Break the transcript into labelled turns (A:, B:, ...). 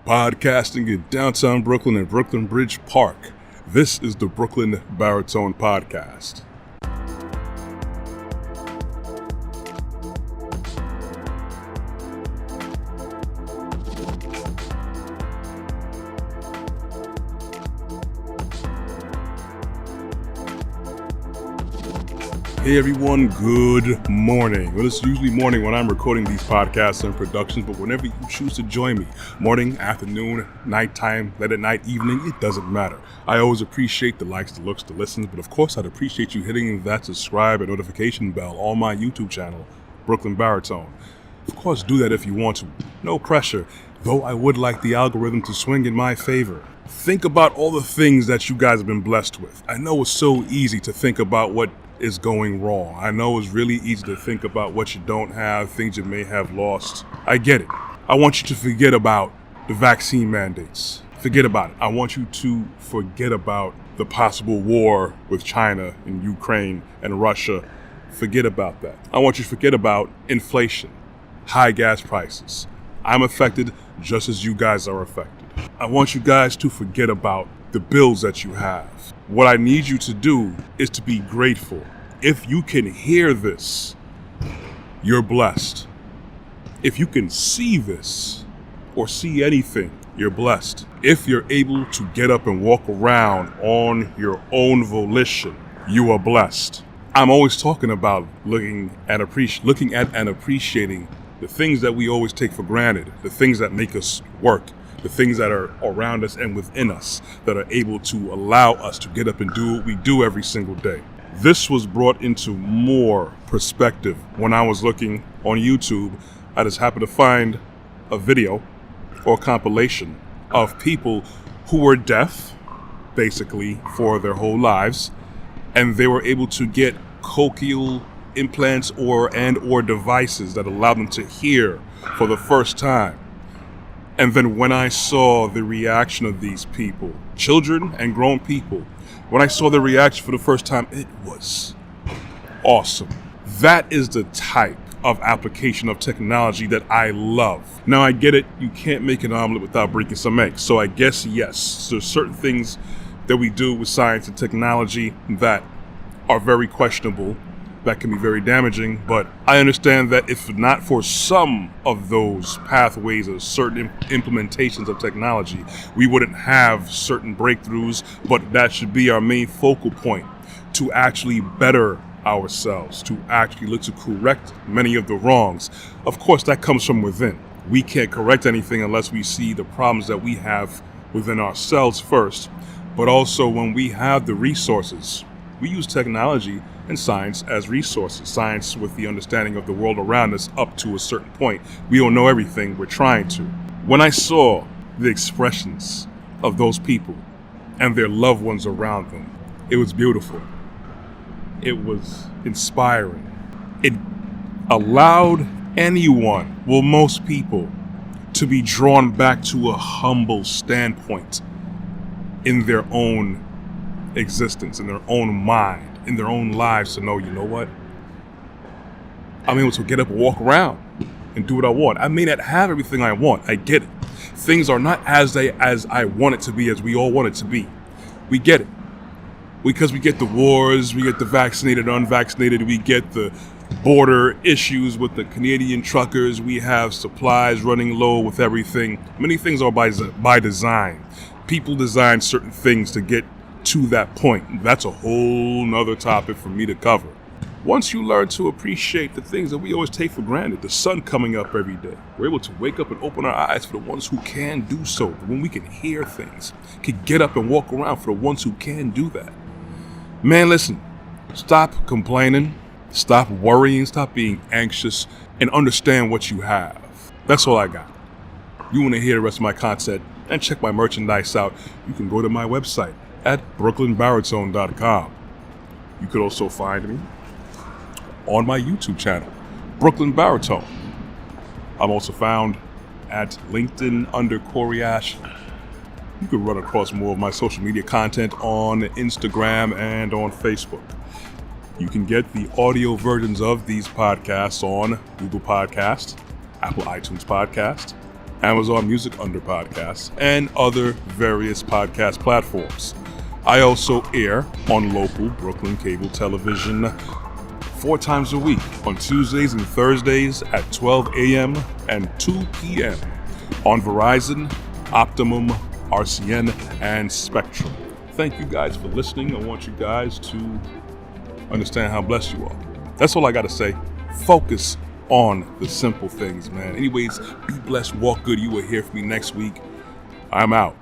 A: Podcasting in downtown Brooklyn and Brooklyn Bridge Park. This is the Brooklyn Baritone Podcast. Hey everyone, good morning. Well, it's usually morning when I'm recording these podcasts and productions, but whenever you choose to join me, morning, afternoon, nighttime, late at night, evening, it doesn't matter. I always appreciate the likes, the looks, the listens, but of course I'd appreciate you hitting that subscribe and notification bell on my YouTube channel, Brooklyn Baritone. Of course, do that if you want to. No pressure, though I would like the algorithm to swing in my favor. Think about all the things that you guys have been blessed with. I know it's so easy to think about what is going wrong. I know it's really easy to think about what you don't have, things you may have lost. I get it. I want you to forget about the vaccine mandates. Forget about it. I want you to forget about the possible war with China and Ukraine and Russia. Forget about that. I want you to forget about inflation, high gas prices. I'm affected just as you guys are affected. I want you guys to forget about the bills that you have. What I need you to do is to be grateful. If you can hear this, you're blessed. If you can see this or see anything, you're blessed. If you're able to get up and walk around on your own volition, you are blessed. I'm always talking about looking at and appreciating the things that we always take for granted, the things that make us work, the things that are around us and within us that are able to allow us to get up and do what we do every single day. This was brought into more perspective when I was looking on YouTube. I just happened to find a video or compilation of people who were deaf, basically, for their whole lives, and they were able to get cochlear implants or devices that allowed them to hear for the first time. And then when I saw the reaction of these people, children and grown people, when I saw the reaction for the first time, it was awesome. That is the type of application of technology that I love. Now I get it, you can't make an omelet without breaking some eggs. So I guess, yes, there's certain things that we do with science and technology that are very questionable, that can be very damaging, but I understand that if not for some of those pathways or certain implementations of technology, we wouldn't have certain breakthroughs, but that should be our main focal point to actually better ourselves, to actually look to correct many of the wrongs. Of course, that comes from within. We can't correct anything unless we see the problems that we have within ourselves first, but also when we have the resources. We use technology and science as resources. Science with the understanding of the world around us up to a certain point. We don't know everything, we're trying to. When I saw the expressions of those people and their loved ones around them, it was beautiful. It was inspiring. It allowed anyone, well, most people, to be drawn back to a humble standpoint in their own existence, in their own mind, in their own lives, to know, you know what? I'm able to get up and walk around and do what I want. I may not have everything I want. I get it. Things are not as I want it to be, as we all want it to be. We get it. Because we get the wars, we get the vaccinated, unvaccinated, we get the border issues with the Canadian truckers, we have supplies running low with everything. Many things are by design. People design certain things to get to that point. That's a whole nother topic for me to cover. Once you learn to appreciate the things that we always take for granted, the sun coming up every day, we're able to wake up and open our eyes for the ones who can do so, when we can hear things, can get up and walk around for the ones who can do that. Man, listen, stop complaining, stop worrying, stop being anxious, and understand what you have. That's all I got. You want to hear the rest of my content and check my merchandise out, you can go to my website at brooklynbaritone.com. You could also find me on my YouTube channel, Brooklyn Baritone. I'm also found at LinkedIn under Coriash. You can run across more of my social media content on Instagram and on Facebook. You can get the audio versions of these podcasts on Google Podcast, Apple iTunes Podcast, Amazon Music under podcasts, and other various podcast platforms. I also air on local Brooklyn cable television 4 times a week on Tuesdays and Thursdays at 12 a.m. and 2 p.m. on Verizon, Optimum, RCN, and Spectrum. Thank you guys for listening. I want you guys to understand how blessed you are. That's all I got to say. Focus on the simple things, man. Anyways, be blessed, walk good. You will hear from me next week. I'm out.